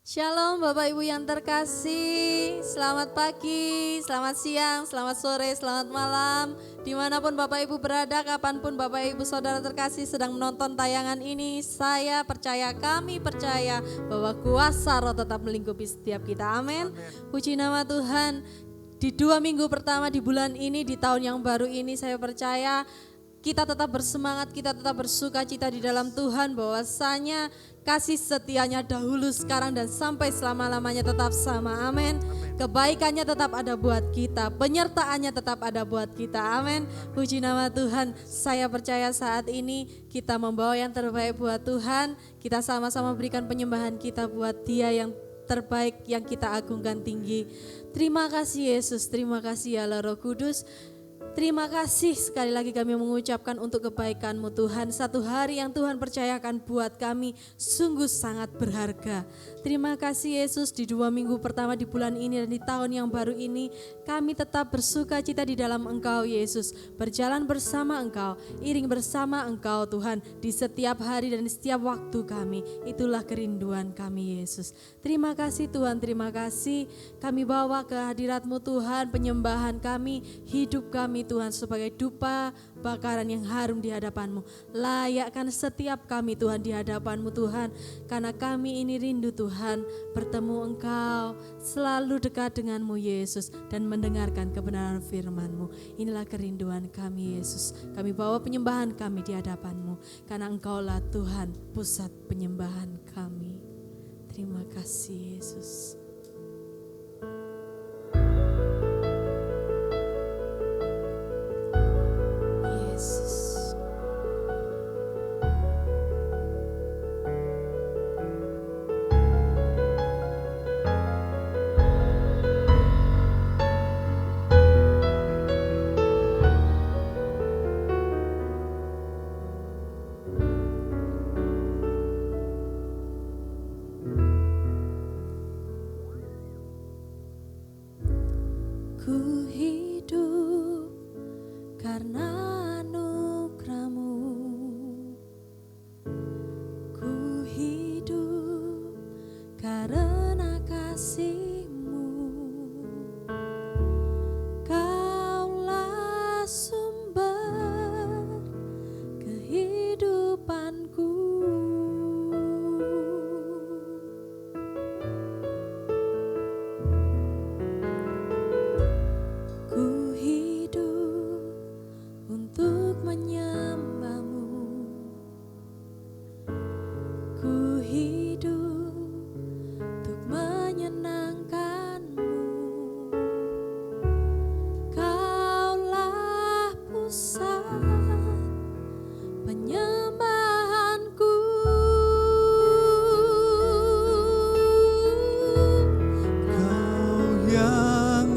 Shalom Bapak Ibu yang terkasih, selamat pagi, selamat siang, selamat sore, selamat malam. Dimanapun Bapak Ibu berada, kapanpun Bapak Ibu Saudara terkasih sedang menonton tayangan ini, saya percaya, kami percaya bahwa kuasa Roh tetap melingkupi setiap kita, amin. Puji nama Tuhan. Di 2 minggu pertama di bulan ini, di tahun yang baru ini, saya percaya kita tetap bersemangat, kita tetap bersuka cita di dalam Tuhan, bahwasanya kasih setianya dahulu, sekarang, dan sampai selama-lamanya tetap sama, amin. Kebaikannya tetap ada buat kita, penyertaannya tetap ada buat kita, amin. Puji nama Tuhan. Saya percaya saat ini kita membawa yang terbaik buat Tuhan. Kita sama-sama berikan penyembahan kita buat Dia yang terbaik, yang kita agungkan tinggi. Terima kasih Yesus, terima kasih ya Allah Roh Kudus. Terima kasih sekali lagi kami mengucapkan untuk kebaikan-Mu Tuhan. Satu hari yang Tuhan percayakan buat kami sungguh sangat berharga. Terima kasih Yesus, di 2 minggu pertama di bulan ini dan di tahun yang baru ini kami tetap bersuka cita di dalam Engkau Yesus. Berjalan bersama Engkau, iring bersama Engkau Tuhan di setiap hari dan di setiap waktu kami. Itulah kerinduan kami Yesus. Terima kasih Tuhan, terima kasih. Kami bawa ke hadirat-Mu Tuhan penyembahan kami, hidup kami Tuhan sebagai dupa bakaran yang harum di hadapan-Mu. Layakkan setiap kami Tuhan di hadapan-Mu Tuhan, karena kami ini rindu Tuhan bertemu Engkau, selalu dekat dengan-Mu Yesus dan mendengarkan kebenaran firman-Mu. Inilah kerinduan kami Yesus. Kami bawa penyembahan kami di hadapan-Mu, karena Engkaulah Tuhan pusat penyembahan kami. Terima kasih Yesus. Ku hidup karena anugerah-Mu, ku hidup karena kasih-Mu. Kaulah sumber kehidupanku. Ku hidup untuk menyembah-Mu. Ku hidup untuk menyenangkan-Mu. Kaulah pusat penyembahanku. Kau yang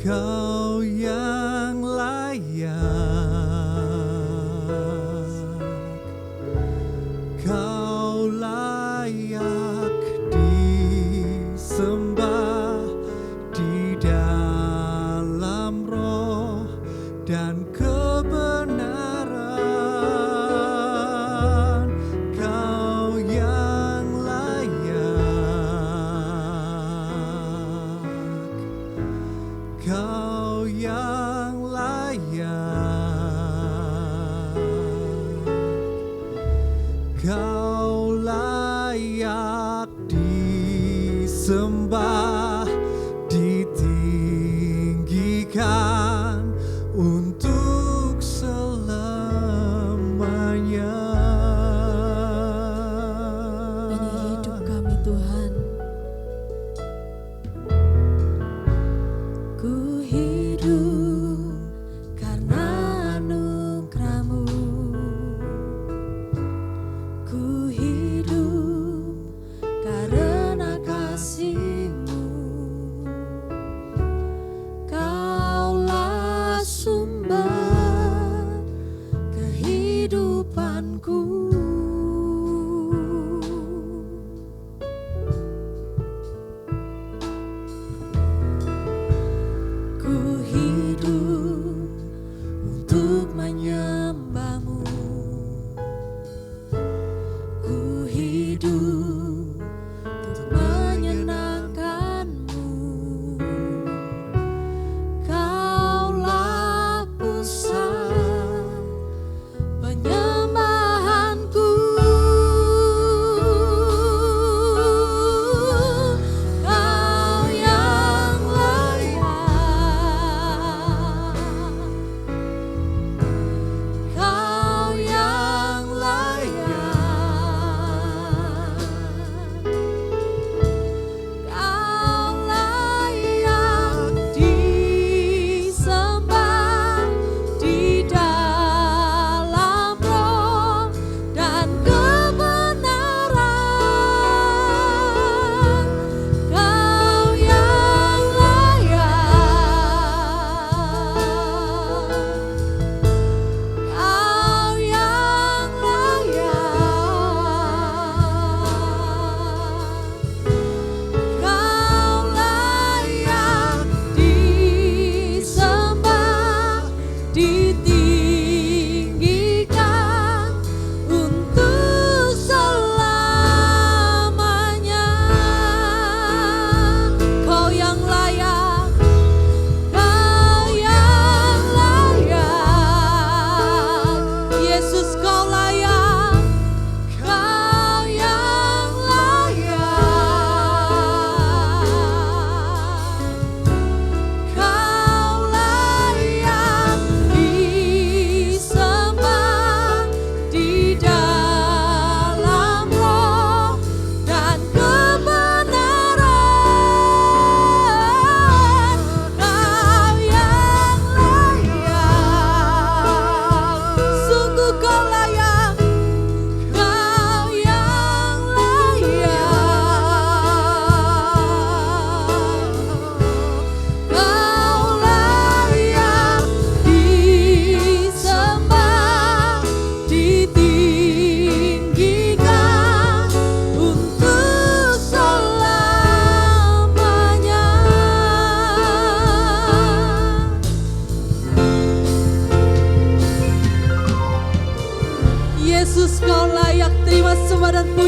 Kau yang layak, Kau layak disembah di dalam roh dan kebenaran. Kau yang layak, Kau yang layak, Kau layak disembah, ditinggikan untuk selamanya. Ini hidup kami Tuhan. Ku hidup karena anugerah-Mu, ku hidup karena kasih-Mu.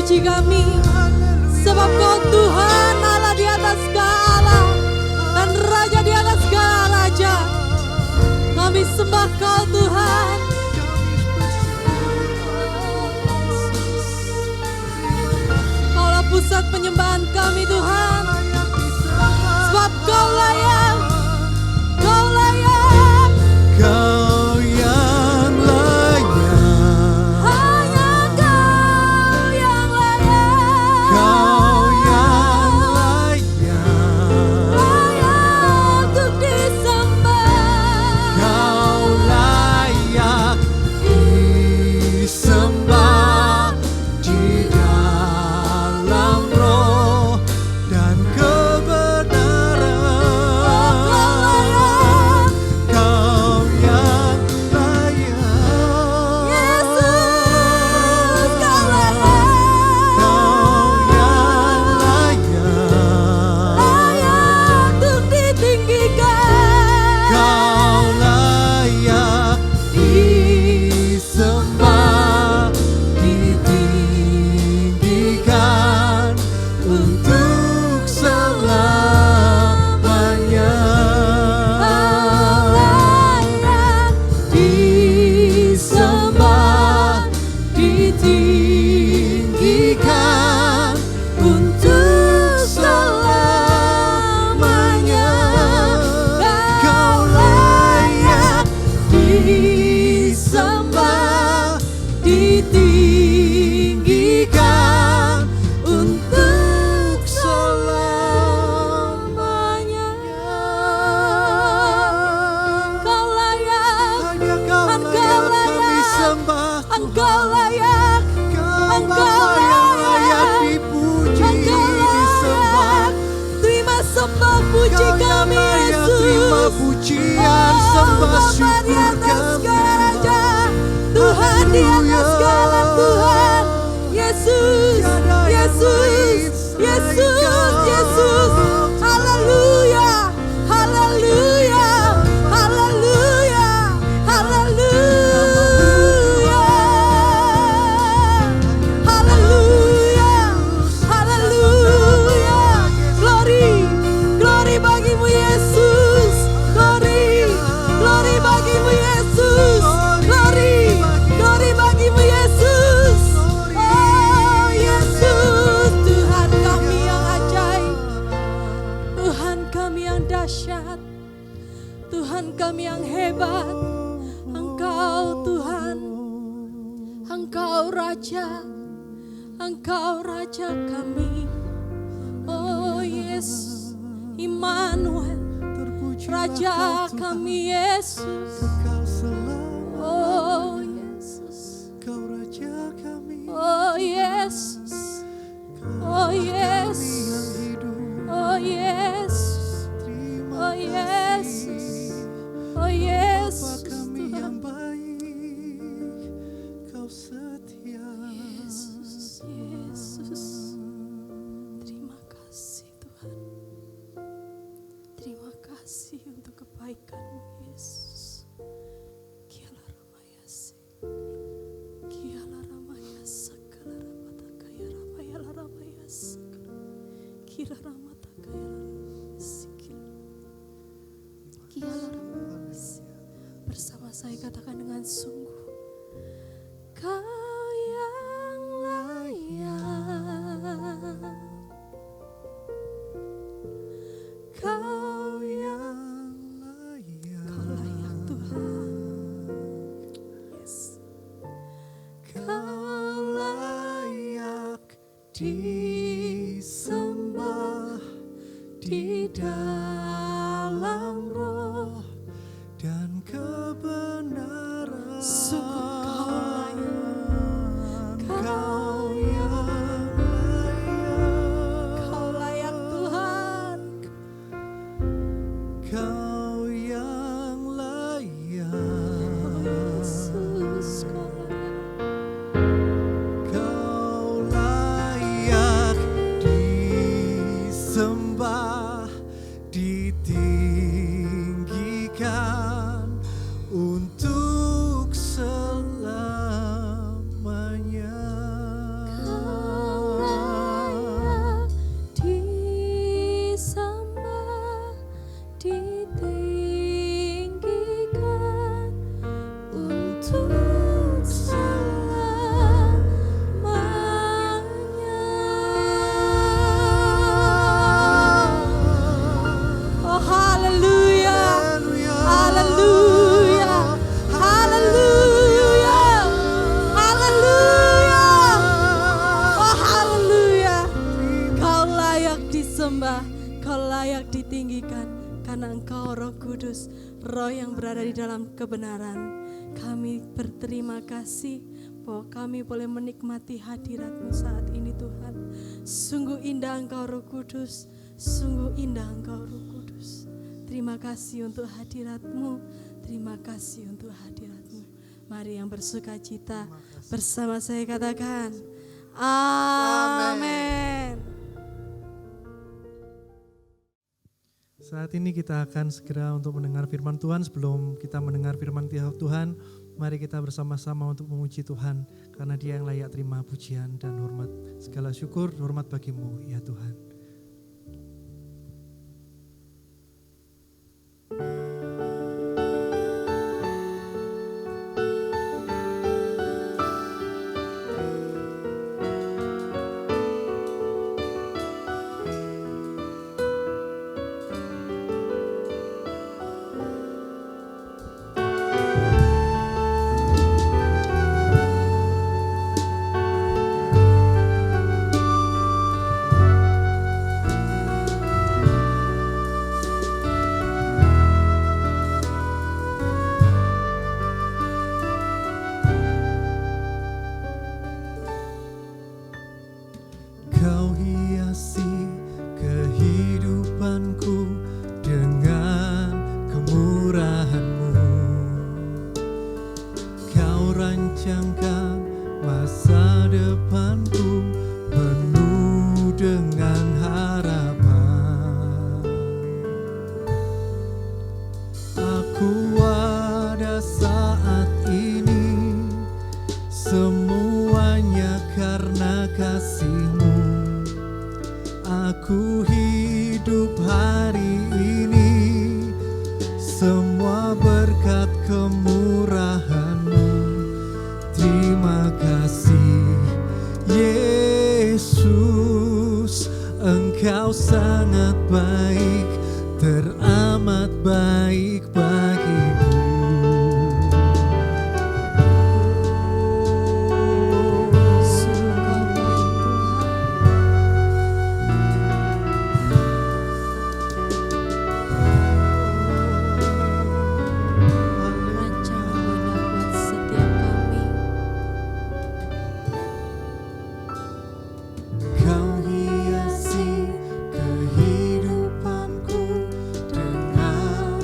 puji kami. Sebab Kau Tuhan Allah di atas segala dan Raja di atas segala raja. Kami sembah Kau Tuhan. Kaulah pusat penyembahan kami Tuhan. Sebab Kau layak, Kau layak. Kau yang layak, Hanya Kau yang layak. Kau yang layak, Layak untuk disembah. Kau layak disembah di dalam roh dan kebenaran. Kau yang layak, Yesus, Kau layak. Kau yang layak, Layak untuk ditinggikan. Kau layak disembah, ditinggikan untuk selamanya. Layak Disembah, ditinggikan untuk selamanya. Kau layak disembah, ditinggikan untuk selamanya. Kau layak, Hanya Kau Engkau layak kami layak. sembah, Engkau layak, Kau Engkau Bapa yang layak layak. dipuji, Engkau disembah. layak. Terima sembah puji Kau yang kami layak Yesus. terima pujian, Oh, sembah Bapa di syukur atas kami. segala raja, Tuhan di atas segala Tuhan. Yesus, Tiada yang lain Yesus, selain Yesus, Kau. Yesus. Haleluya, haleluya, haleluya, haleluya. Haleluya, haleluya. Glory, glory bagimu Yesus. Glory, glory bagimu Yesus. Glory, glory bagimu Yesus. Oh Yesus, Tuhan kami yang ajaib, Tuhan kami yang dahsyat, Tuhan kami yang hebat. Engkau Tuhan, Engkau Raja, Engkau Raja kami. Oh Yesus, Immanuel, Terpuji Raja Kau, kami Yesus. kekal selama. Oh Yesus, Kau Raja kami, oh Yesus, oh kami yang Yesus, hidup. oh Yesus, Terima oh Yesus, oh Yesus, Bapa kami Tuhan. yang baik, Kau setia. Yesus, Yesus. Terima kasih Tuhan. Terima kasih untuk kebaikan-Mu Yesus. Kiala ramayase. Kiala ramayasa kala ramataka ya ramayala ramayasa. Kira ramataka ya ramayasi. Kiala ramayase. Bersama saya katakan dengan sungguh. Kau yang layak, Kau yang layak, Kau layak Tuhan. Yes. Kau layak disembah di dalam roh dan kebenaran. Sungguh Kau layak. Kau yang layak, Kau layak Tuhan. Kau yang layak. Oh Yesus, Kau layak. Kau layak disembah, ditinggikan untuk selamanya. Kau untuk selamanya. Oh haleluya, haleluya, haleluya, haleluya. Oh haleluya. Kau layak disembah, kau layak ditinggikan, karena Engkau Roh Kudus, Roh yang berada di dalam kebenaran. Kami berterima kasih bahwa kami boleh menikmati hadirat-Mu saat ini Tuhan. Sungguh indah Engkau Roh Kudus, sungguh indah Engkau Roh Kudus. Terima kasih untuk hadirat-Mu, terima kasih untuk hadirat-Mu. Mari yang bersuka cita bersama saya katakan, amin. Saat ini kita akan segera untuk mendengar firman Tuhan. Sebelum kita mendengar firman Tuhan, mari kita bersama-sama untuk memuji Tuhan, karena Dia yang layak terima pujian dan hormat. Segala syukur, hormat bagi-Mu, ya Tuhan. Kau hiasi kehidupanku dengan kemurahan-Mu. Kau rancangkan masa depanku penuh dengan harapan. Aku ada saat ini, semuanya karena kasih-Mu. Aku hidup hari ini, semua berkat kemurahan-Mu. Terima kasih Yesus, Engkau sangat baik, teramat baik bagiku. Kau hiasi kehidupanku dengan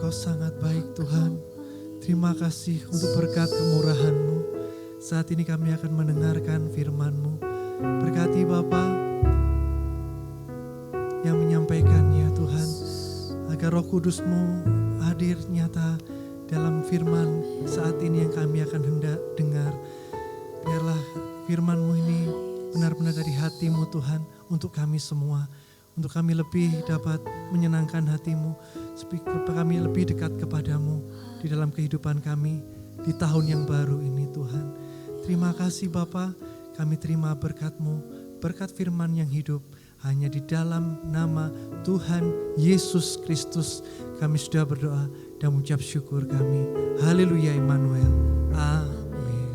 Engkau sangat baik Tuhan. Terima kasih untuk berkat kemurahan-Mu. Saat ini kami akan mendengarkan firman-Mu. Berkati Bapa yang menyampaikannya Tuhan. Agar Roh Kudus-Mu hadir nyata dalam firman saat ini yang kami akan hendak dengar. Biarlah firman-Mu ini benar-benar dari hati-Mu Tuhan untuk kami semua. Untuk kami lebih dapat menyenangkan hati-Mu, supaya kami lebih dekat kepadamu di dalam kehidupan kami di tahun yang baru ini Tuhan. Terima kasih Bapa, kami terima berkat-Mu, berkat firman yang hidup. Hanya di dalam nama Tuhan Yesus Kristus kami sudah berdoa dan mengucap syukur kami. Haleluya Immanuel. Amin.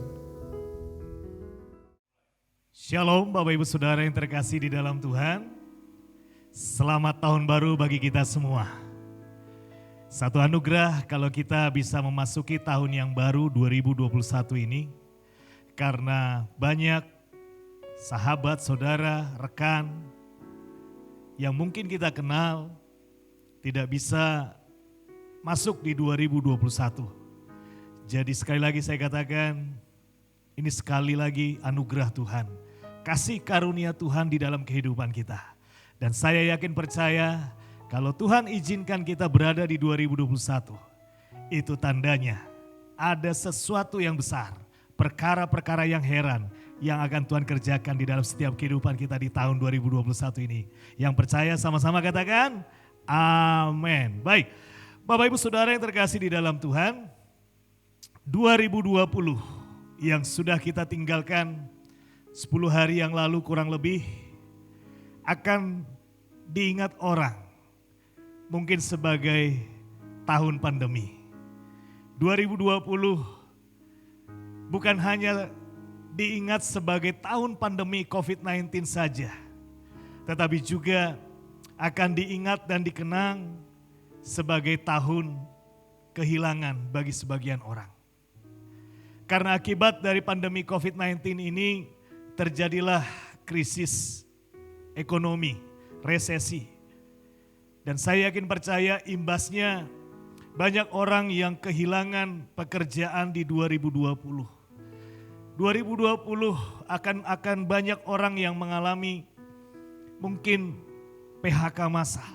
Shalom Bapak Ibu Saudara yang terkasih di dalam Tuhan. Selamat tahun baru bagi kita semua. Satu anugerah kalau kita bisa memasuki tahun yang baru 2021 ini. Karena banyak sahabat, saudara, rekan yang mungkin kita kenal tidak bisa masuk di 2021. Jadi sekali lagi saya katakan ini sekali lagi anugerah Tuhan. Kasih karunia Tuhan di dalam kehidupan kita. Dan saya yakin percaya kalau Tuhan izinkan kita berada di 2021, itu tandanya ada sesuatu yang besar, perkara-perkara yang heran yang akan Tuhan kerjakan di dalam setiap kehidupan kita di tahun 2021 ini. Yang percaya sama-sama katakan, amin. Baik, Bapak Ibu Saudara yang terkasih di dalam Tuhan, 2020 yang sudah kita tinggalkan 10 hari yang lalu kurang lebih, akan diingat orang mungkin sebagai tahun pandemi. 2020 bukan hanya diingat sebagai tahun pandemi COVID-19 saja, tetapi juga akan diingat dan dikenang sebagai tahun kehilangan bagi sebagian orang. Karena akibat dari pandemi COVID-19 ini terjadilah krisis ekonomi, resesi. Dan saya yakin percaya imbasnya banyak orang yang kehilangan pekerjaan di 2020. 2020 akan banyak orang yang mengalami mungkin PHK massal,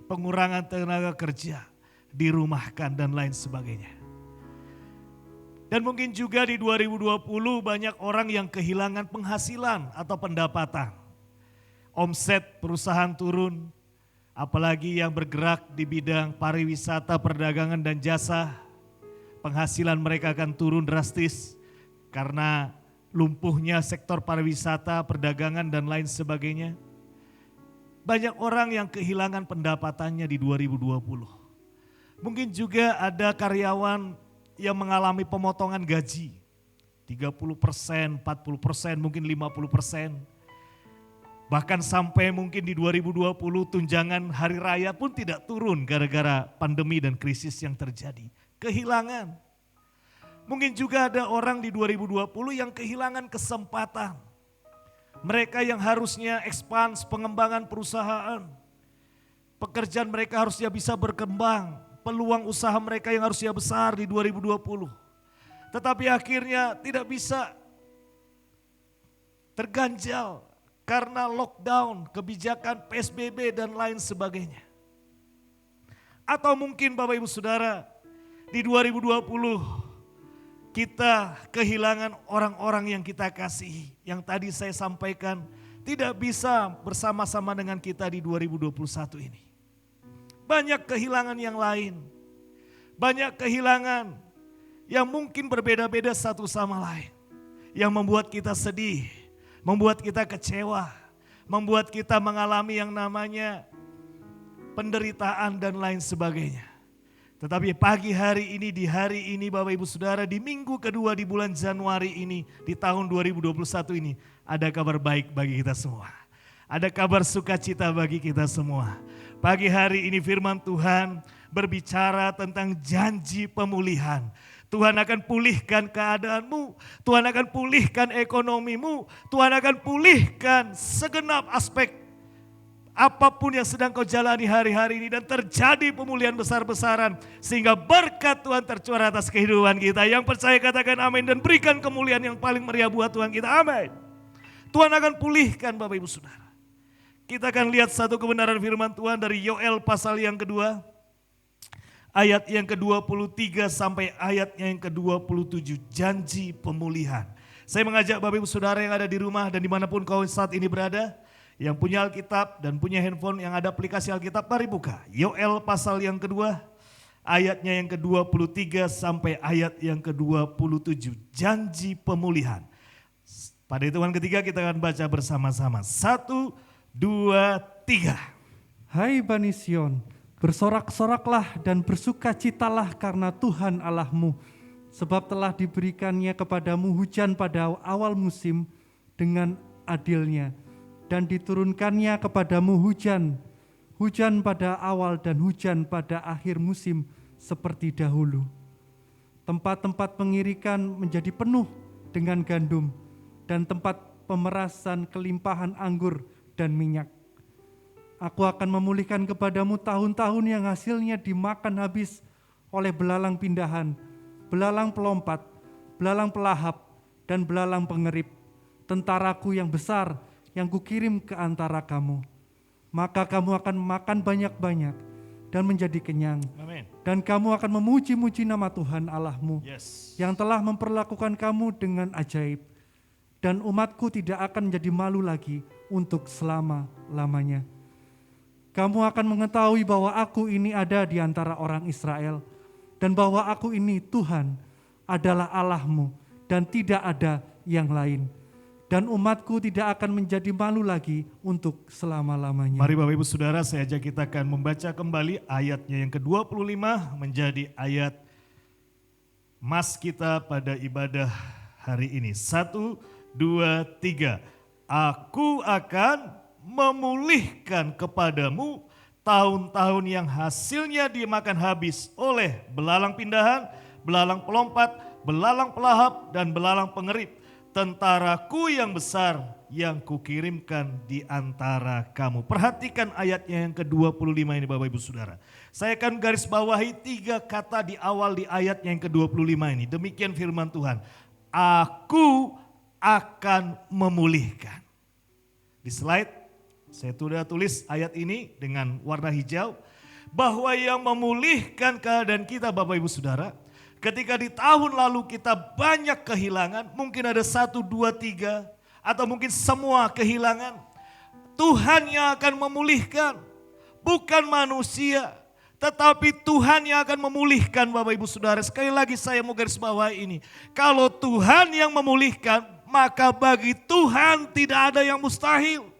pengurangan tenaga kerja, dirumahkan dan lain sebagainya. Dan mungkin juga di 2020 banyak orang yang kehilangan penghasilan atau pendapatan. Omset perusahaan turun, apalagi yang bergerak di bidang pariwisata, perdagangan dan jasa, penghasilan mereka akan turun drastis karena lumpuhnya sektor pariwisata, perdagangan dan lain sebagainya. Banyak orang yang kehilangan pendapatannya di 2020. Mungkin juga ada karyawan yang mengalami pemotongan gaji, 30%, 40%, mungkin 50%. Bahkan sampai mungkin di 2020 tunjangan hari raya pun tidak turun gara-gara pandemi dan krisis yang terjadi. Kehilangan. Mungkin juga ada orang di 2020 yang kehilangan kesempatan. Mereka yang harusnya expand pengembangan perusahaan. Pekerjaan mereka harusnya bisa berkembang. Peluang usaha mereka yang harusnya besar di 2020. Tetapi akhirnya tidak bisa, terganjal. Karena lockdown, kebijakan PSBB dan lain sebagainya. Atau mungkin Bapak Ibu Saudara, di 2020 kita kehilangan orang-orang yang kita kasihi. Yang tadi saya sampaikan tidak bisa bersama-sama dengan kita di 2021 ini. Banyak kehilangan yang lain. Banyak kehilangan yang mungkin berbeda-beda satu sama lain. Yang membuat kita sedih. Membuat kita kecewa, membuat kita mengalami yang namanya penderitaan dan lain sebagainya. Tetapi pagi hari ini, di hari ini Bapak Ibu Saudara, di minggu kedua di bulan Januari ini, di tahun 2021 ini, ada kabar baik bagi kita semua. Ada kabar sukacita bagi kita semua. Pagi hari ini firman Tuhan berbicara tentang janji pemulihan. Tuhan akan pulihkan keadaanmu, Tuhan akan pulihkan ekonomimu, Tuhan akan pulihkan segenap aspek apapun yang sedang kau jalani hari-hari ini dan terjadi pemulihan besar-besaran sehingga berkat Tuhan tercurah atas kehidupan kita. Yang percaya katakan amin dan berikan kemuliaan yang paling meriah buat Tuhan kita. Amin. Tuhan akan pulihkan Bapak Ibu Saudara. Kita akan lihat satu kebenaran firman Tuhan dari Yoel pasal yang kedua, ayat yang ke-23 sampai ayatnya yang ke-27, janji pemulihan. Saya mengajak Bapak Ibu Saudara yang ada di rumah dan dimanapun kau saat ini berada, yang punya Alkitab dan punya handphone yang ada aplikasi Alkitab, mari buka. Yoel pasal yang kedua, ayatnya yang ke-23 sampai ayat yang ke-27, janji pemulihan. Pada hitungan ketiga kita akan baca bersama-sama. 1, 2, 3. Hai Bani Sion, bersorak-soraklah dan bersukacitalah karena Tuhan Allahmu, sebab telah diberikannya kepadamu hujan pada awal musim dengan adilnya, dan diturunkannya kepadamu hujan pada awal dan hujan pada akhir musim seperti dahulu. Tempat-tempat pengirikan menjadi penuh dengan gandum, dan tempat pemerasan kelimpahan anggur dan minyak. Aku akan memulihkan kepadamu tahun-tahun yang hasilnya dimakan habis oleh belalang pindahan, belalang pelompat, belalang pelahap, dan belalang pengerip, tentaraku yang besar yang kukirim ke antara kamu. Maka kamu akan makan banyak-banyak dan menjadi kenyang. Amin. Dan kamu akan memuji-muji nama Tuhan Allahmu, yang telah memperlakukan kamu dengan ajaib. Dan umatku tidak akan menjadi malu lagi untuk selama-lamanya. Kamu akan mengetahui bahwa aku ini ada di antara orang Israel, dan bahwa aku ini Tuhan adalah Allahmu, dan tidak ada yang lain. Dan umatku tidak akan menjadi malu lagi untuk selama-lamanya. Mari Bapak Ibu Saudara, saya ajak kita akan membaca kembali ayatnya yang ke-25 menjadi ayat mas kita pada ibadah hari ini. 1, 2, 3. Aku akan memulihkan kepadamu tahun-tahun yang hasilnya dimakan habis oleh belalang pindahan, belalang pelompat, belalang pelahap, dan belalang pengerip, tentaraku yang besar yang kukirimkan di antara kamu. Perhatikan ayatnya yang ke-25 ini Bapak Ibu Saudara. Saya akan garis bawahi 3 kata di awal di ayatnya yang ke-25 ini. Demikian firman Tuhan. Aku akan memulihkan. Di slide saya sudah tulis ayat ini dengan warna hijau, bahwa yang memulihkan keadaan kita Bapak Ibu Saudara, ketika di tahun lalu kita banyak kehilangan, mungkin ada 1, 2, 3, atau mungkin semua kehilangan, Tuhan yang akan memulihkan, bukan manusia, tetapi Tuhan yang akan memulihkan Bapak Ibu Saudara. Sekali lagi saya mau garis bawahi ini, kalau Tuhan yang memulihkan, maka bagi Tuhan tidak ada yang mustahil.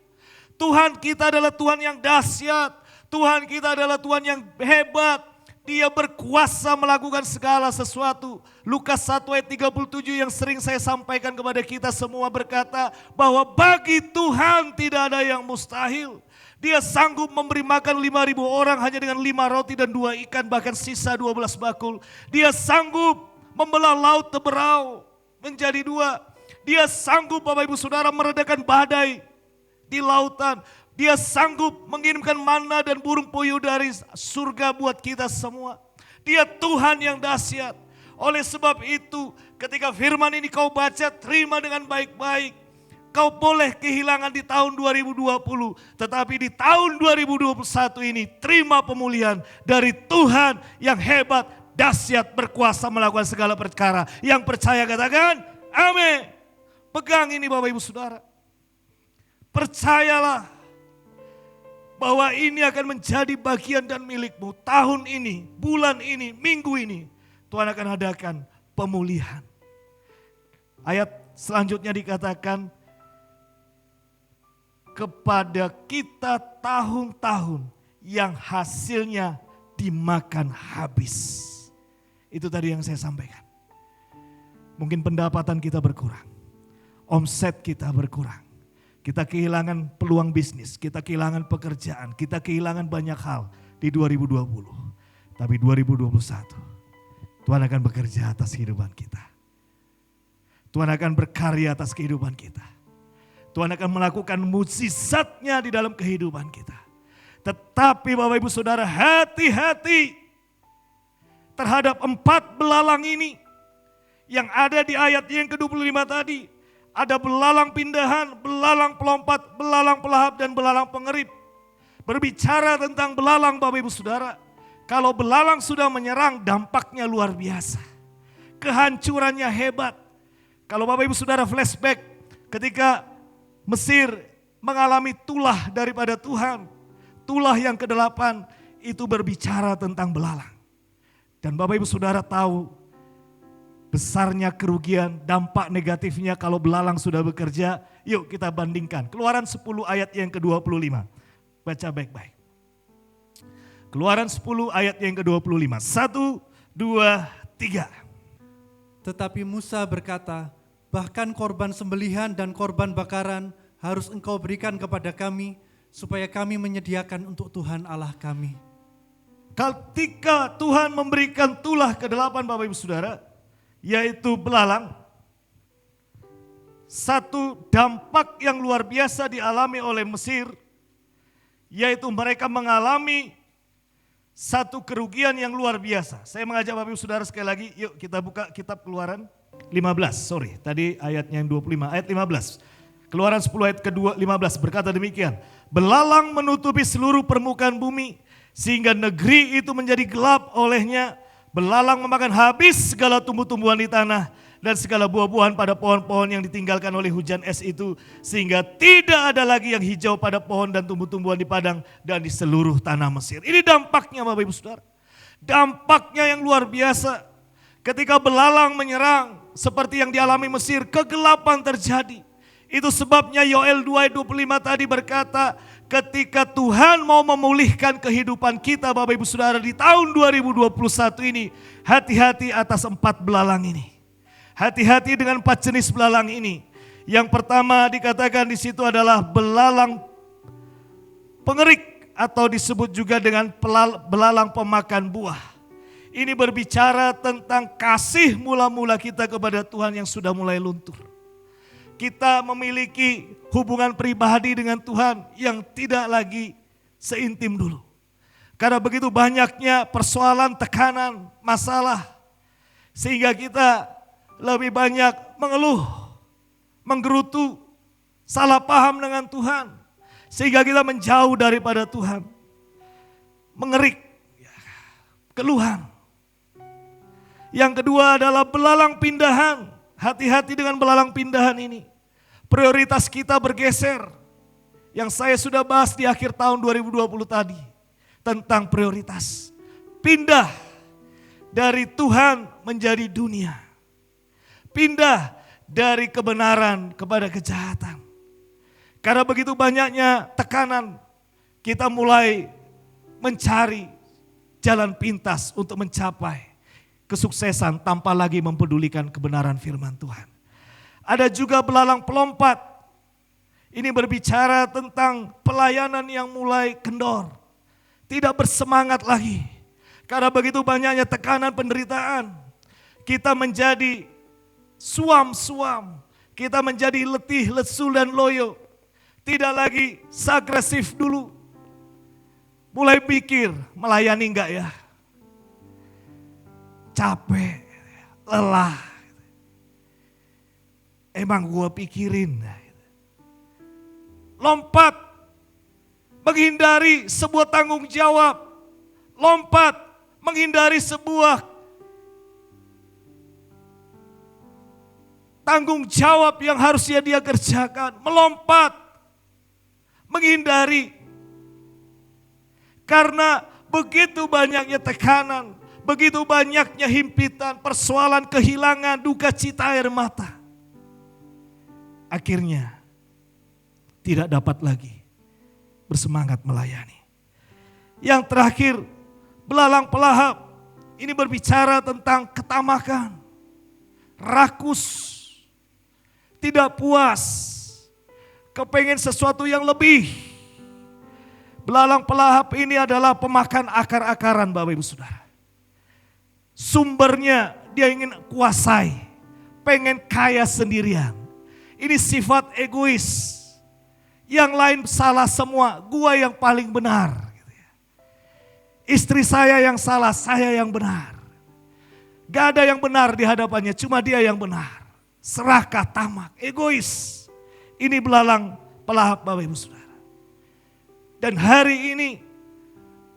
Tuhan kita adalah Tuhan yang dahsyat. Tuhan kita adalah Tuhan yang hebat. Dia berkuasa melakukan segala sesuatu. Lukas 1 ayat 37 yang sering saya sampaikan kepada kita semua berkata bahwa bagi Tuhan tidak ada yang mustahil. Dia sanggup memberi makan 5.000 orang hanya dengan 5 roti dan 2 ikan, bahkan sisa 12 bakul. Dia sanggup membelah laut Teberau menjadi 2. Dia sanggup Bapak Ibu Saudara meredakan badai di lautan. Dia sanggup mengirimkan mana dan burung puyuh dari surga buat kita semua. Dia Tuhan yang dahsyat. Oleh sebab itu ketika firman ini kau baca, terima dengan baik-baik. Kau boleh kehilangan di tahun 2020. Tetapi di tahun 2021 ini terima pemulihan dari Tuhan yang hebat, dahsyat, berkuasa melakukan segala perkara. Yang percaya katakan amin. Pegang ini Bapak Ibu Saudara. Percayalah bahwa ini akan menjadi bagian dan milikmu. Tahun ini, bulan ini, minggu ini, Tuhan akan adakan pemulihan. Ayat selanjutnya dikatakan, kepada kita tahun-tahun yang hasilnya dimakan habis. Itu tadi yang saya sampaikan. Mungkin pendapatan kita berkurang. Omset kita berkurang. Kita kehilangan peluang bisnis, kita kehilangan pekerjaan, kita kehilangan banyak hal di 2020. Tapi 2021, Tuhan akan bekerja atas kehidupan kita. Tuhan akan berkarya atas kehidupan kita. Tuhan akan melakukan mukjizatnya di dalam kehidupan kita. Tetapi Bapak Ibu Saudara, hati-hati terhadap 4 belalang ini yang ada di ayat yang ke-25 tadi. Ada belalang pindahan, belalang pelompat, belalang pelahap, dan belalang pengerip. Berbicara tentang belalang Bapak Ibu Saudara, kalau belalang sudah menyerang dampaknya luar biasa. Kehancurannya hebat. Kalau Bapak Ibu Saudara flashback ketika Mesir mengalami tulah daripada Tuhan. Tulah yang ke-8 itu berbicara tentang belalang. Dan Bapak Ibu Saudara tahu besarnya kerugian, dampak negatifnya kalau belalang sudah bekerja. Yuk kita bandingkan. Keluaran 10 ayat yang ke-25. Baca baik-baik. Keluaran 10 ayat yang ke-25. 1, 2, 3. Tetapi Musa berkata, bahkan korban sembelihan dan korban bakaran harus engkau berikan kepada kami, supaya kami menyediakan untuk Tuhan Allah kami. Ketika Tuhan memberikan tulah ke-8 Bapak Ibu Saudara, yaitu belalang, satu dampak yang luar biasa dialami oleh Mesir, yaitu mereka mengalami satu kerugian yang luar biasa. Saya mengajak Bapak Ibu Saudara sekali lagi, yuk kita buka kitab Keluaran 15, tadi ayatnya yang 25, ayat 15. Keluaran 10 ayat ke-15 berkata demikian, belalang menutupi seluruh permukaan bumi, sehingga negeri itu menjadi gelap olehnya. Belalang memakan habis segala tumbuh-tumbuhan di tanah dan segala buah-buahan pada pohon-pohon yang ditinggalkan oleh hujan es itu, sehingga tidak ada lagi yang hijau pada pohon dan tumbuh-tumbuhan di padang dan di seluruh tanah Mesir. Ini dampaknya Bapak Ibu Saudara. Dampaknya yang luar biasa. Ketika belalang menyerang seperti yang dialami Mesir, kegelapan terjadi. Itu sebabnya Yoel 2 ayat 25 tadi berkata, ketika Tuhan mau memulihkan kehidupan kita Bapak Ibu Saudara di tahun 2021 ini, hati-hati atas 4 belalang ini. Hati-hati dengan 4 jenis belalang ini. Yang pertama dikatakan di situ adalah belalang pengerik atau disebut juga dengan belalang pemakan buah. Ini berbicara tentang kasih mula-mula kita kepada Tuhan yang sudah mulai luntur. Kita memiliki hubungan pribadi dengan Tuhan yang tidak lagi seintim dulu. Karena begitu banyaknya persoalan, tekanan, masalah. Sehingga kita lebih banyak mengeluh, menggerutu, salah paham dengan Tuhan. Sehingga kita menjauh daripada Tuhan. Mengerik, keluhan. Yang kedua adalah belalang pindahan. Hati-hati dengan belalang pindahan ini. Prioritas kita bergeser. Yang saya sudah bahas di akhir tahun 2020 tadi. Tentang prioritas. Pindah dari Tuhan menjadi dunia. Pindah dari kebenaran kepada kejahatan. Karena begitu banyaknya tekanan, kita mulai mencari jalan pintas untuk mencapai kesuksesan tanpa lagi mempedulikan kebenaran firman Tuhan. Ada juga belalang pelompat. Ini berbicara tentang pelayanan yang mulai kendor. Tidak bersemangat lagi. Karena begitu banyaknya tekanan penderitaan. Kita menjadi suam-suam. Kita menjadi letih, lesu, dan loyo. Tidak lagi seagresif dulu. Mulai pikir, melayani enggak ya? Capek, lelah. Emang gue pikirin. Lompat, menghindari sebuah tanggung jawab. Lompat, menghindari sebuah tanggung jawab yang harusnya dia kerjakan. Melompat, menghindari. Karena begitu banyaknya tekanan. Begitu banyaknya himpitan, persoalan, kehilangan, duka cita, air mata. Akhirnya tidak dapat lagi bersemangat melayani. Yang terakhir, belalang pelahap. Ini berbicara tentang ketamakan, rakus, tidak puas, kepengen sesuatu yang lebih. Belalang pelahap ini adalah pemakan akar-akaran Bapak Ibu Saudara. Sumbernya dia ingin kuasai, pengen kaya sendirian. Ini sifat egois. Yang lain salah semua, gua yang paling benar. Istri saya yang salah, saya yang benar. Gak ada yang benar di hadapannya, cuma dia yang benar. Serakah, tamak, egois. Ini belalang pelahap Bapak Ibu Saudara. Dan hari ini,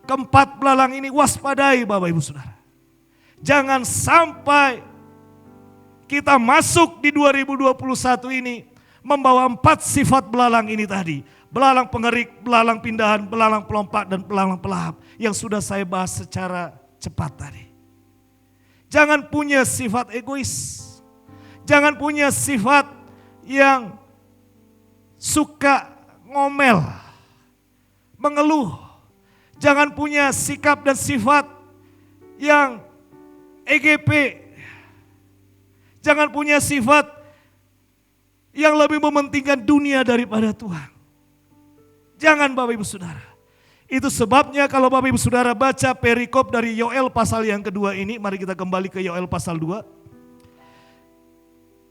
keempat belalang ini waspadai Bapak Ibu Saudara. Jangan sampai kita masuk di 2021 ini membawa 4 sifat belalang ini tadi. Belalang pengerik, belalang pindahan, belalang pelompat, dan belalang pelahap. Yang sudah saya bahas secara cepat tadi. Jangan punya sifat egois. Jangan punya sifat yang suka ngomel, mengeluh. Jangan punya sikap dan sifat yang EGP. Jangan punya sifat yang lebih mementingkan dunia daripada Tuhan. Jangan Bapak Ibu Saudara. Itu sebabnya kalau Bapak Ibu Saudara baca perikop dari Yoel pasal yang kedua ini. Mari kita kembali ke Yoel pasal 2.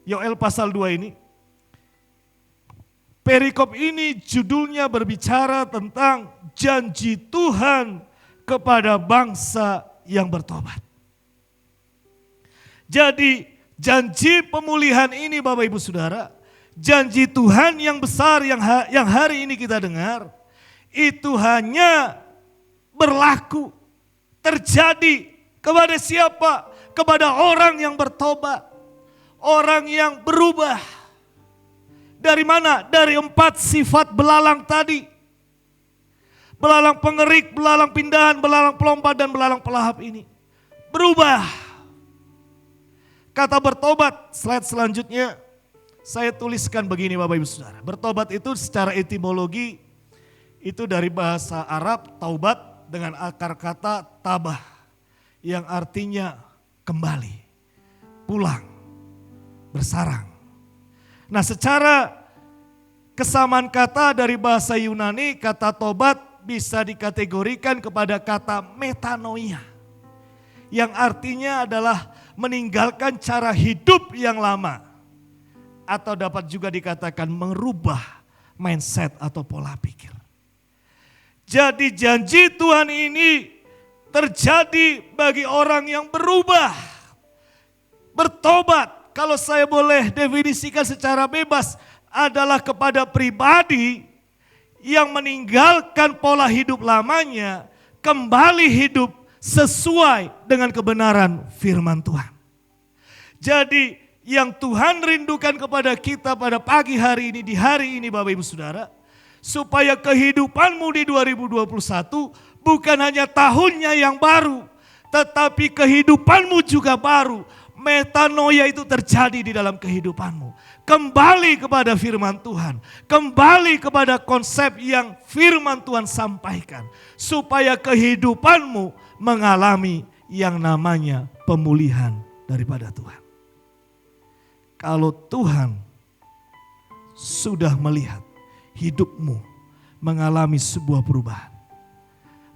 Yoel pasal 2 ini. Perikop ini judulnya berbicara tentang janji Tuhan kepada bangsa yang bertobat. Jadi janji pemulihan ini Bapak Ibu Saudara, janji Tuhan yang besar yang hari ini kita dengar, itu hanya berlaku, terjadi kepada siapa? Kepada orang yang bertobat, orang yang berubah. Dari mana? Dari 4 sifat belalang tadi. Belalang pengerik, belalang pindahan, belalang pelompat, dan belalang pelahap ini. Berubah. Kata bertobat, slide selanjutnya saya tuliskan begini Bapak Ibu Saudara. Bertobat itu secara etimologi itu dari bahasa Arab taubat dengan akar kata tabah yang artinya kembali, pulang, bersarang. Nah secara kesamaan kata dari bahasa Yunani, kata tobat bisa dikategorikan kepada kata metanoia. Yang artinya adalah meninggalkan cara hidup yang lama. Atau dapat juga dikatakan merubah mindset atau pola pikir. Jadi janji Tuhan ini terjadi bagi orang yang berubah. Bertobat. Kalau saya boleh definisikan secara bebas adalah kepada pribadi yang meninggalkan pola hidup lamanya, kembali hidup sesuai dengan kebenaran firman Tuhan. Jadi yang Tuhan rindukan kepada kita pada pagi hari ini, di hari ini Bapak Ibu Saudara, supaya kehidupanmu di 2021 bukan hanya tahunnya yang baru, tetapi kehidupanmu juga baru. Metanoia itu terjadi di dalam kehidupanmu. Kembali kepada firman Tuhan. Kembali kepada konsep yang firman Tuhan sampaikan. Supaya kehidupanmu mengalami yang namanya pemulihan daripada Tuhan. Kalau Tuhan sudah melihat hidupmu mengalami sebuah perubahan,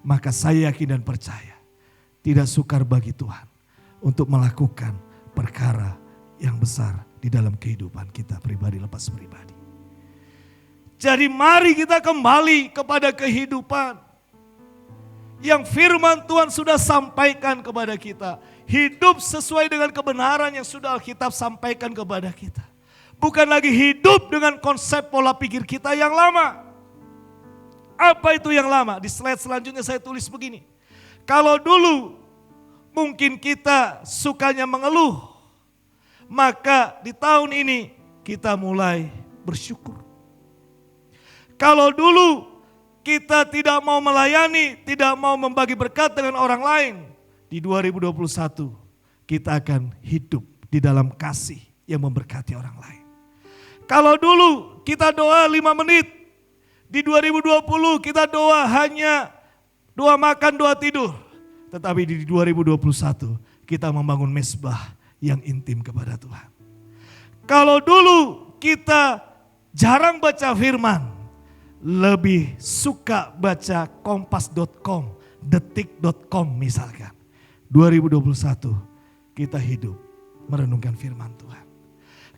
maka saya yakin dan percaya tidak sukar bagi Tuhan untuk melakukan perkara yang besar di dalam kehidupan kita pribadi lepas pribadi. Jadi mari kita kembali kepada kehidupan yang firman Tuhan sudah sampaikan kepada kita. Hidup sesuai dengan kebenaran yang sudah Alkitab sampaikan kepada kita. Bukan lagi hidup dengan konsep pola pikir kita yang lama. Apa itu yang lama? Di slide selanjutnya saya tulis begini. Kalau dulu mungkin kita sukanya mengeluh, maka di tahun ini kita mulai bersyukur. Kalau dulu kita tidak mau melayani, tidak mau membagi berkat dengan orang lain, di 2021 kita akan hidup di dalam kasih yang memberkati orang lain. Kalau dulu kita doa 5 menit, di 2020 kita doa hanya doa makan, doa tidur. Tetapi di 2021 kita membangun mezbah yang intim kepada Tuhan. Kalau dulu kita jarang baca firman, lebih suka baca kompas.com, detik.com misalkan. 2021 kita hidup merenungkan firman Tuhan.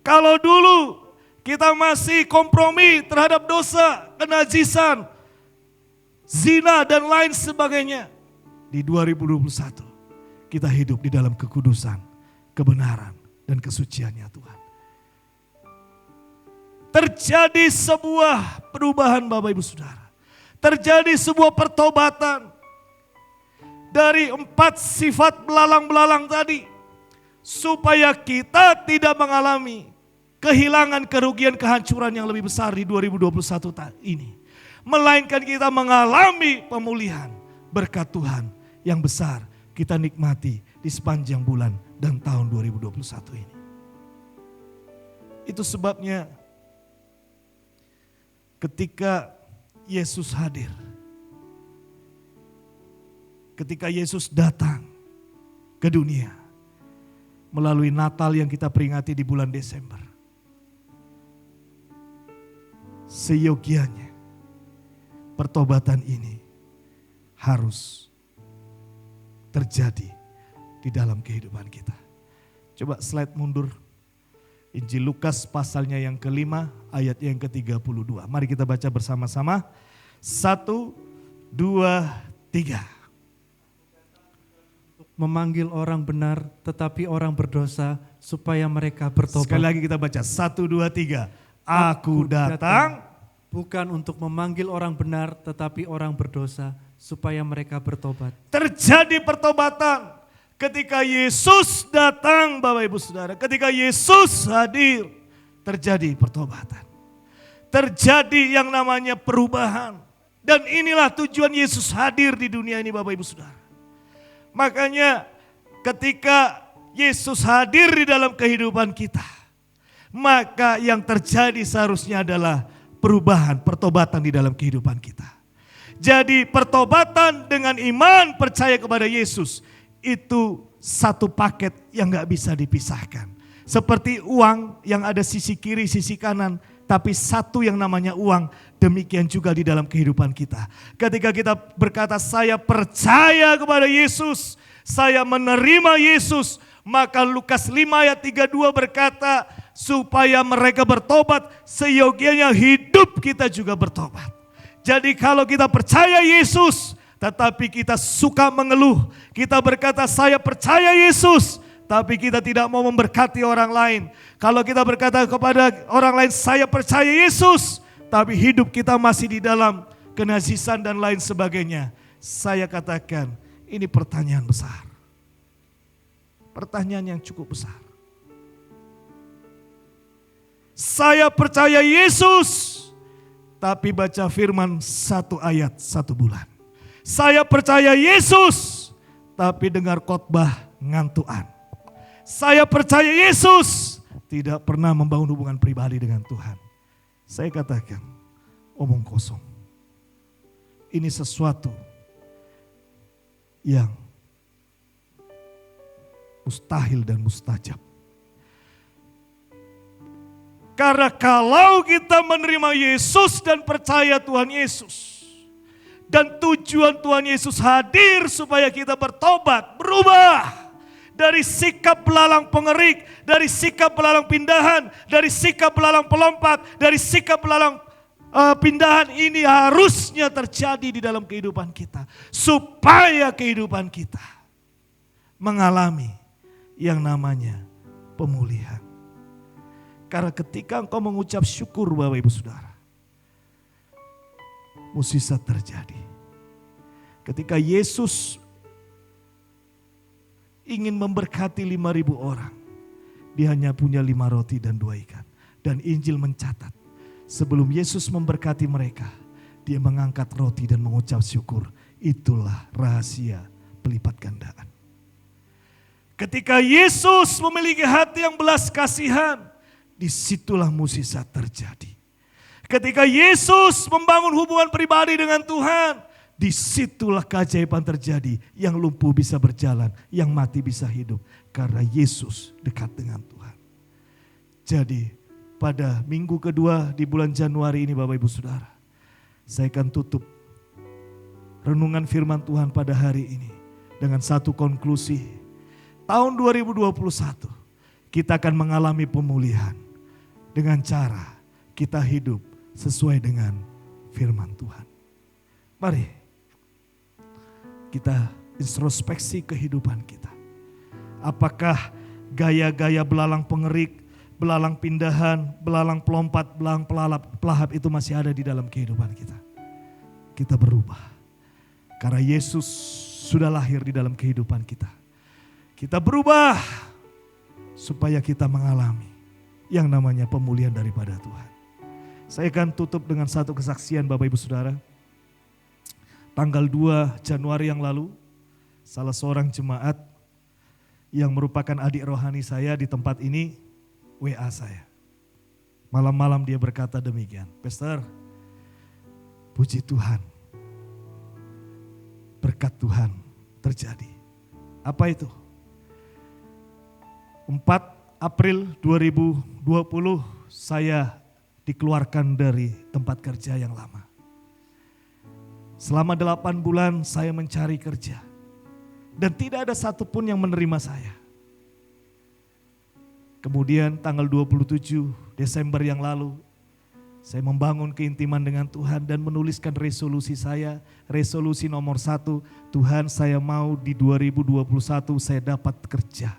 Kalau dulu kita masih kompromi terhadap dosa, kenajisan, zina dan lain sebagainya. di 2021 kita hidup di dalam kekudusan, kebenaran, dan kesuciannya Tuhan. Terjadi sebuah perubahan Bapak Ibu Saudara. Terjadi sebuah pertobatan dari 4 sifat belalang-belalang tadi. Supaya kita tidak mengalami kehilangan, kerugian, kehancuran yang lebih besar di 2021 ini. Melainkan kita mengalami pemulihan berkat Tuhan yang besar kita nikmati di sepanjang bulan dan tahun 2021 ini. Itu sebabnya ketika Yesus hadir, ketika Yesus datang ke dunia melalui Natal yang kita peringati di bulan Desember, seyogianya pertobatan ini harus terjadi di dalam kehidupan kita. Coba slide mundur. Injil Lukas pasalnya yang kelima, ayat yang ke-32. Mari kita baca bersama-sama. 1, 2, 3. Memanggil orang benar tetapi orang berdosa supaya mereka bertobat. Sekali lagi kita baca. 1, 2, 3. Aku datang bukan untuk memanggil orang benar tetapi orang berdosa supaya mereka bertobat. Terjadi pertobatan ketika Yesus datang Bapak Ibu Saudara. Ketika Yesus hadir terjadi pertobatan. Terjadi yang namanya perubahan. Dan inilah tujuan Yesus hadir di dunia ini Bapak Ibu Saudara. Makanya ketika Yesus hadir di dalam kehidupan kita, maka yang terjadi seharusnya adalah perubahan, pertobatan di dalam kehidupan kita. Jadi pertobatan dengan iman percaya kepada Yesus itu satu paket yang gak bisa dipisahkan. Seperti uang yang ada sisi kiri, sisi kanan, tapi satu yang namanya uang, demikian juga di dalam kehidupan kita. Ketika kita berkata saya percaya kepada Yesus, saya menerima Yesus, maka Lukas 5 ayat 32 berkata supaya mereka bertobat, seyogianya hidup kita juga bertobat. Jadi kalau kita percaya Yesus, tetapi kita suka mengeluh, kita berkata saya percaya Yesus, tapi kita tidak mau memberkati orang lain. Kalau kita berkata kepada orang lain saya percaya Yesus, tapi hidup kita masih di dalam kenajisan dan lain sebagainya. Saya katakan ini pertanyaan besar. Pertanyaan yang cukup besar. Saya percaya Yesus, tapi baca firman 1 ayat 1 bulan. Saya percaya Yesus, tapi dengar khotbah ngantuan. Saya percaya Yesus, tidak pernah membangun hubungan pribadi dengan Tuhan. Saya katakan, omong kosong. Ini sesuatu yang mustahil dan mustajab. Karena kalau kita menerima Yesus dan percaya Tuhan Yesus, dan tujuan Tuhan Yesus hadir supaya kita bertobat, berubah dari sikap belalang pengerik, dari sikap belalang pindahan, dari sikap belalang pelompat, dari sikap belalang pindahan, ini harusnya terjadi di dalam kehidupan kita. Supaya kehidupan kita mengalami yang namanya pemulihan. Karena ketika engkau mengucap syukur Bapak Ibu Saudara, mukjizat terjadi. Ketika Yesus ingin memberkati 5.000 orang, dia hanya punya 5 roti dan 2 ikan. Dan Injil mencatat, sebelum Yesus memberkati mereka, dia mengangkat roti dan mengucap syukur. Itulah rahasia pelipat gandaan. Ketika Yesus memiliki hati yang belas kasihan, disitulah mukjizat terjadi. Ketika Yesus membangun hubungan pribadi dengan Tuhan, disitulah keajaiban terjadi. Yang lumpuh bisa berjalan, yang mati bisa hidup. Karena Yesus dekat dengan Tuhan. Jadi pada minggu kedua di bulan Januari ini Bapak Ibu Saudara, saya akan tutup renungan firman Tuhan pada hari ini dengan satu konklusi. Tahun 2021 kita akan mengalami pemulihan dengan cara kita hidup sesuai dengan firman Tuhan. Mari kita introspeksi kehidupan kita. Apakah gaya-gaya belalang pengerik, belalang pindahan, belalang pelompat, belalang pelahap itu masih ada di dalam kehidupan kita? Kita berubah. Karena Yesus sudah lahir di dalam kehidupan kita. Kita berubah supaya kita mengalami yang namanya pemulihan daripada Tuhan. Saya akan tutup dengan satu kesaksian Bapak Ibu Saudara. Tanggal 2 Januari yang lalu, salah seorang jemaat yang merupakan adik rohani saya di tempat ini WA saya. Malam-malam dia berkata demikian, Pastor, puji Tuhan, berkat Tuhan terjadi. Apa itu? 4 April 2020 saya dikeluarkan dari tempat kerja yang lama. Selama 8 bulan saya mencari kerja. Dan tidak ada satupun yang menerima saya. Kemudian tanggal 27 Desember yang lalu, saya membangun keintiman dengan Tuhan dan menuliskan resolusi saya. Resolusi nomor 1, Tuhan saya mau di 2021 saya dapat kerja.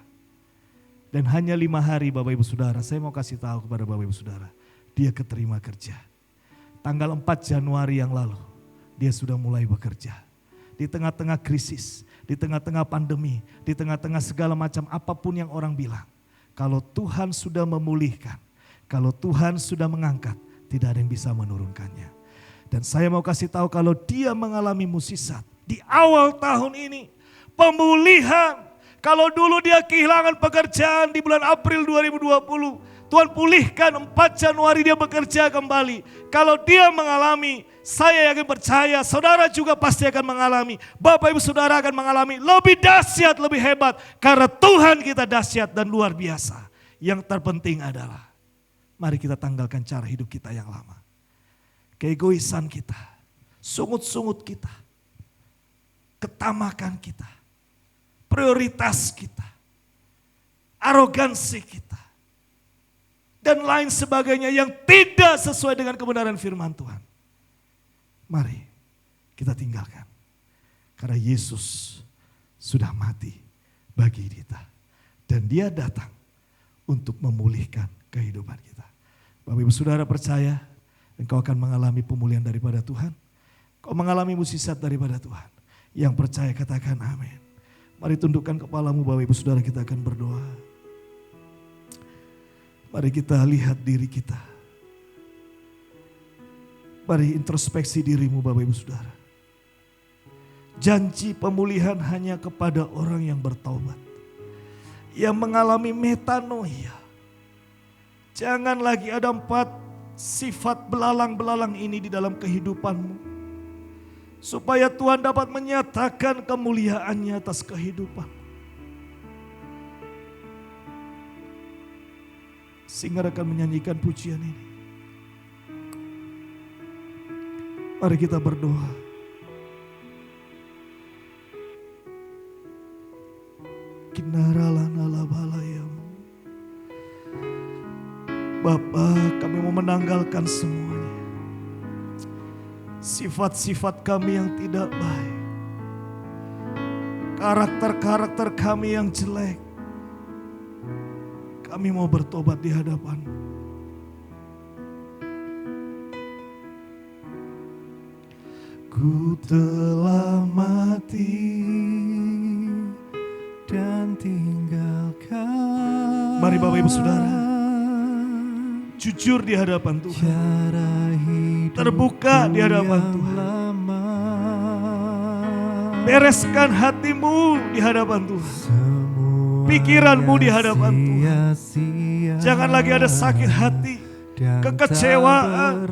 Dan hanya 5 hari Bapak Ibu Saudara, saya mau kasih tahu kepada Bapak Ibu Saudara, dia keterima kerja. Tanggal 4 Januari yang lalu, dia sudah mulai bekerja. Di tengah-tengah krisis, di tengah-tengah pandemi, di tengah-tengah segala macam apapun yang orang bilang. Kalau Tuhan sudah memulihkan, kalau Tuhan sudah mengangkat, tidak ada yang bisa menurunkannya. Dan saya mau kasih tahu kalau dia mengalami mukjizat di awal tahun ini. Pemulihan, kalau dulu dia kehilangan pekerjaan di bulan April 2020. Tuhan pulihkan 4 Januari dia bekerja kembali. Kalau dia mengalami, saya yakin percaya saudara juga pasti akan mengalami. Bapak Ibu Saudara akan mengalami lebih dahsyat, lebih hebat. Karena Tuhan kita dahsyat dan luar biasa. Yang terpenting adalah mari kita tanggalkan cara hidup kita yang lama. Keegoisan kita, sungut-sungut kita, ketamakan kita, prioritas kita, arogansi kita, dan lain sebagainya yang tidak sesuai dengan kebenaran firman Tuhan. Mari kita tinggalkan. Karena Yesus sudah mati bagi kita. Dan dia datang untuk memulihkan kehidupan kita. Bapak Ibu Saudara percaya engkau akan mengalami pemulihan daripada Tuhan. Kau mengalami mukjizat daripada Tuhan. Yang percaya katakan amin. Mari tundukkan kepalamu Bapak Ibu Saudara, kita akan berdoa. Mari kita lihat diri kita. Mari introspeksi dirimu Bapak Ibu Saudara. Janji pemulihan hanya kepada orang yang bertaubat. Yang mengalami metanoia. Jangan lagi ada 4 sifat belalang-belalang ini di dalam kehidupanmu. Supaya Tuhan dapat menyatakan kemuliaannya atas kehidupanmu. Singer akan menyanyikan pujian ini. Mari kita berdoa. Kinaralanalabalayam. Bapa, kami mau menanggalkan semuanya. Sifat-sifat kami yang tidak baik. Karakter-karakter kami yang jelek. Kami mau bertobat di hadapan-Mu. Ku telah mati dan tinggalkan. Mari Bapak Ibu Saudara, jujur di hadapan Tuhan. Terbuka di hadapan Tuhan. Bereskan hatimu di hadapan Tuhan. Pikiranmu di hadapan Tuhan. Jangan lagi ada sakit hati, kekecewaan,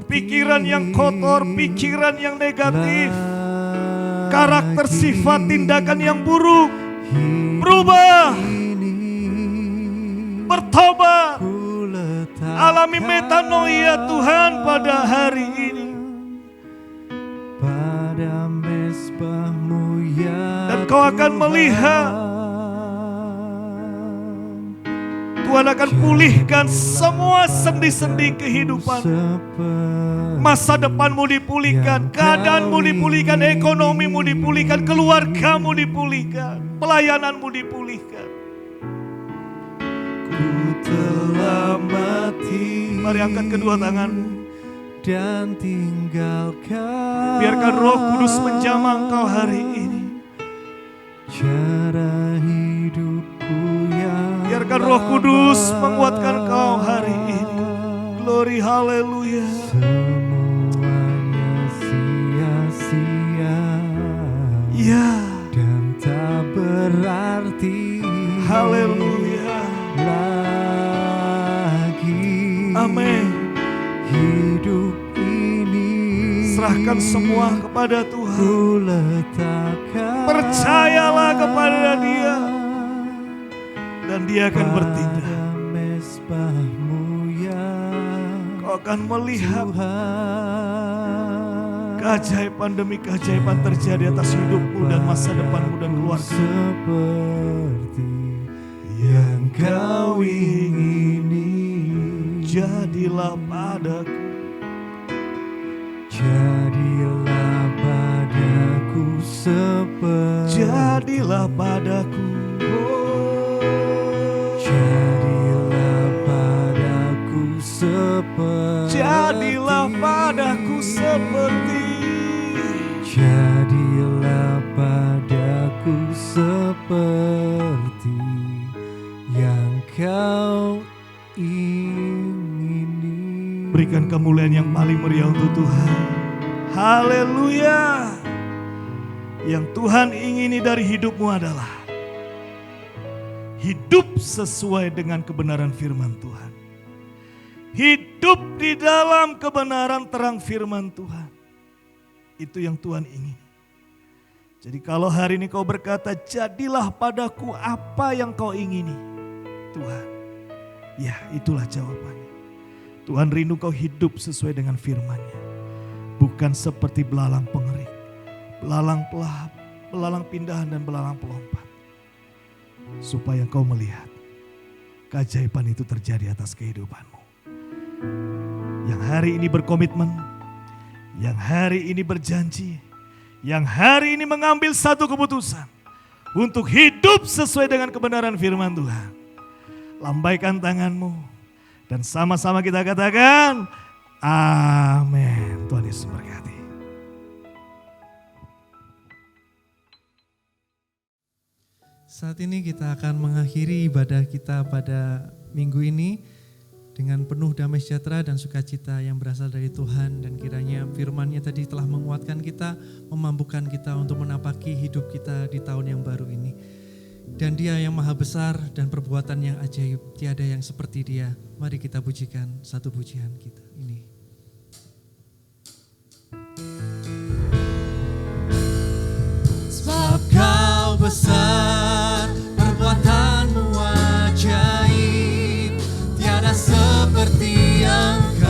pikiran yang kotor, pikiran yang negatif, karakter sifat tindakan yang buruk. Berubah, bertobat, alami metanoia Tuhan pada hari ini. Dan kau akan melihat Tuhan akan pulihkan semua sendi-sendi kehidupan. Masa depanmu dipulihkan, keadaanmu dipulihkan, ekonomimu dipulihkan, keluargamu dipulihkan, pelayananmu dipulihkan. Ku telah mati. Mari angkat kedua tanganmu dan tinggalkan. Biarkan Roh Kudus menjamah engkau hari ini. Cara hidupku yang Biarkan Roh Kudus menguatkan engkau hari ini. Glory, haleluya. Semuanya sia-sia. Ya, Dan tak berarti. haleluya. Lagi. Amin. Hidup ini Serahkan semua kepada Tuhan. ku letakkan. Percayalah kepada Dia dan Dia akan bertindak. pada mezbahmu ya Kau akan melihat Tuhan. keajaiban demi keajaiban terjadi atas hidupmu dan masa depanmu dan keluarga. Seperti yang kau ingini. Jadilah padaku, Jadilah padaku seperti. jadilah padaku. Oh, Jadilah padaku seperti. jadilah padaku seperti. Jadilah padaku seperti yang kau ingini. Berikan kemuliaan yang paling meriah untuk Tuhan. Haleluya. Yang Tuhan ingini dari hidupmu adalah hidup sesuai dengan kebenaran firman Tuhan. Hidup di dalam kebenaran terang firman Tuhan. Itu yang Tuhan ingin. Jadi kalau hari ini kau berkata, jadilah padaku apa yang kau ingini, Tuhan. Ya, itulah jawabannya. Tuhan rindu kau hidup sesuai dengan firman-Nya. Bukan seperti belalang pengerik, belalang pelahap, belalang pindahan dan belalang pelompat. Supaya kau melihat keajaiban itu terjadi atas kehidupanmu. Yang hari ini berkomitmen, yang hari ini berjanji, yang hari ini mengambil satu keputusan untuk hidup sesuai dengan kebenaran firman Tuhan. Lambaikan tanganmu dan sama-sama kita katakan amin. Tuhan Yesus memberkati. Saat ini kita akan mengakhiri ibadah kita pada minggu ini dengan penuh damai sejahtera dan sukacita yang berasal dari Tuhan, dan kiranya firman-Nya tadi telah menguatkan kita, memampukan kita untuk menapaki hidup kita di tahun yang baru ini. Dan Dia yang maha besar dan perbuatan yang ajaib, tiada yang seperti Dia. Mari kita pujikan satu pujian kita ini. Sebab Kau besar, perbuatanmu ajaib, tiada seperti Engkau,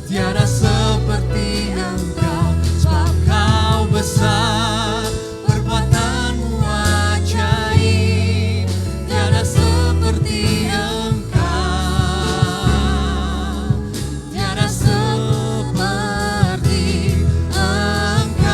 tiada seperti Engkau. Sebab Kau besar, perbuatanmu ajaib, tiada seperti Engkau, tiada seperti Engkau.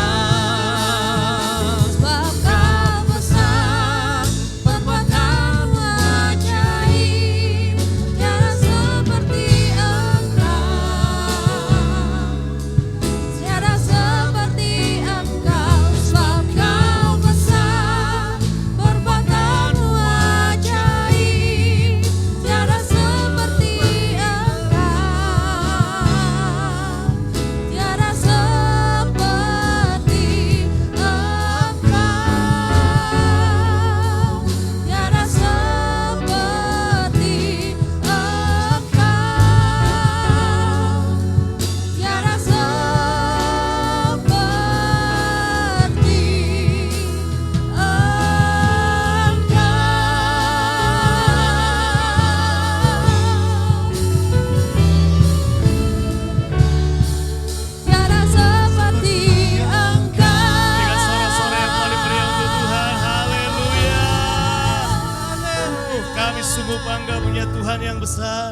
sungguh bangga punya Tuhan yang besar.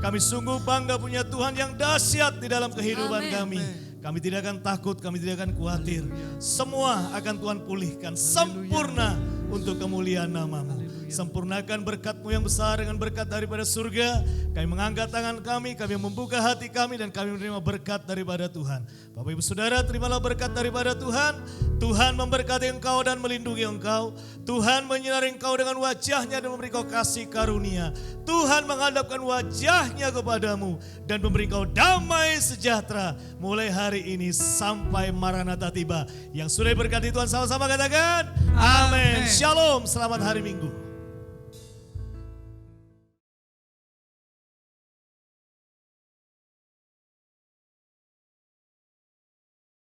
Kami sungguh bangga punya Tuhan yang dahsyat di dalam kehidupan Amin. kami. Kami tidak akan takut, kami tidak akan khawatir. Semua akan Tuhan pulihkan sempurna untuk kemuliaan nama-Mu. Sempurnakan berkat-Mu yang besar dengan berkat daripada surga. Kami mengangkat tangan kami membuka hati kami dan kami menerima berkat daripada Tuhan. Bapak Ibu Saudara, terimalah berkat daripada Tuhan. Tuhan memberkati engkau dan melindungi engkau. Tuhan menyinari engkau dengan wajahnya dan memberi kau kasih karunia. Tuhan menghadapkan wajahnya kepadamu dan memberi kau damai sejahtera mulai hari ini sampai Maranatha tiba. Yang sudah berkati Tuhan sama-sama katakan amin. Shalom, selamat hari Minggu.